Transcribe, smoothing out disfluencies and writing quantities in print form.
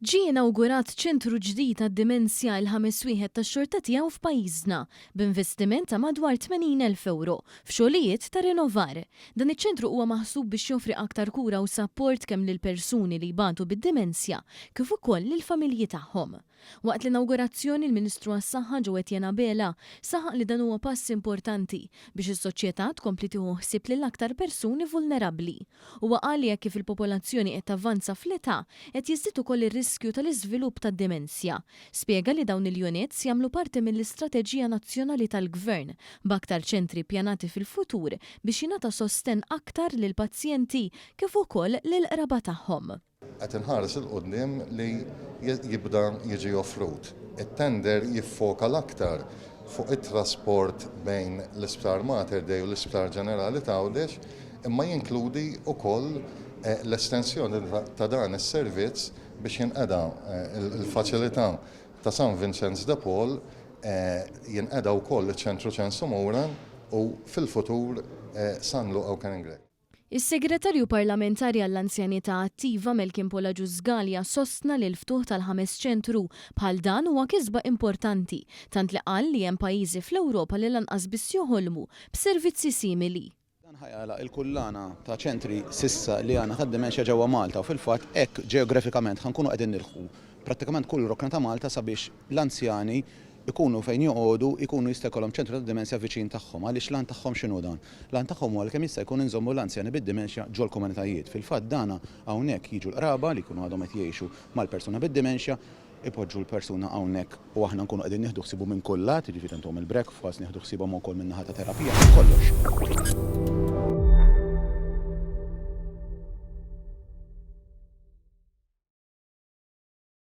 Ġie inawgurat ċentru ġdid għad-dimensja il-ħames wieħed tax-xorta tiegħu f'pajjiżna b'investiment ta' madwar 80,000 euro f'xogħlijiet ta' rinnovar. Dan iċ-ċentru huwa maħsub biex joffri aktar kura u sapport kemm lil persuni li jbatu bid-dimensja kif ukoll lill-familji tagħhom. Waqt l-inawgurazzjoni l-Ministru għas-Saħħa Ġewwed Jena Bela saħaq li dan huwa pass importanti biex is-soċjetà tkompli tieħu ħsieb lil aktar persuni vulnerabbli. Huwa qal li jekk kif il-popolazzjoni qed tavvanza fl-età qed jiżdied ukoll ir-riskju tal-iżvilupp tad-demenzja. Spjega li dawn il-units jagħmlu parti mill-Istrateġija Nazzjonali tal-Gvern b'aktar ċentri pjanati fil-futur biex jingħata sostenn aktar lil pazjenti kif ukoll lil qraba tagħhom. Qed inħares il-qudiem li jibda jiġi offrut. It-tender jiffoka l-aktar fuq it-trasport bejn l-Isptar Mater Dei u l-Isptar Ġenerali ta' Għawdex, imma jinkludi wkoll l-estensjoni ta' dan is-servizz biex jinqeda il-faċilità ta' San Vincenz de Paul jinqeda wkoll iċ-ċentru Ċensu Mowran u fil-futur San Luqa u Kaningrej. Is-Segretarju Parlamentari għall-Anzjanità Attiva Melkin Polaġu Żgalja sostna li l-ftuħ tal-ħames ċentru bħal dan huwa kisba importanti, tant li qal li hemm pajjiżi fl-Ewropa li lanqas biss joħolmu b'servizzi simili. Dan ħajala il-kullana ta' ċentri sissa li għandna ħad-dimensja ġewwa Malta u fil-fatt hekk ġeografikament ħankunu qegħdin nilħu prattikament kull rokna ta' Malta sabiex l-anzjani ikunu fejn joqogħdu ikunu jista' jkollhom ċentru ta' dimensja viċin tagħhom għaliex lan tagħhom x'inhu dan. Lan tagħhom huwa kemm jista' jkun inżommu l-anzjani bid-dimensja ġol komunitajiet. Fil-fatt dana hawnhekk jiġu l-qraba li jkunu għadhom qed jgħixu mal-persuna bid-dimensja ipoġġu l-persuna hawnhekk u aħna nkunu qegħdin nieħdu ħsibu minn kull lat, jiġifieri intom il-breakfast, nieħdu ħsibhom ukoll min-naħa ta' terapija kollox.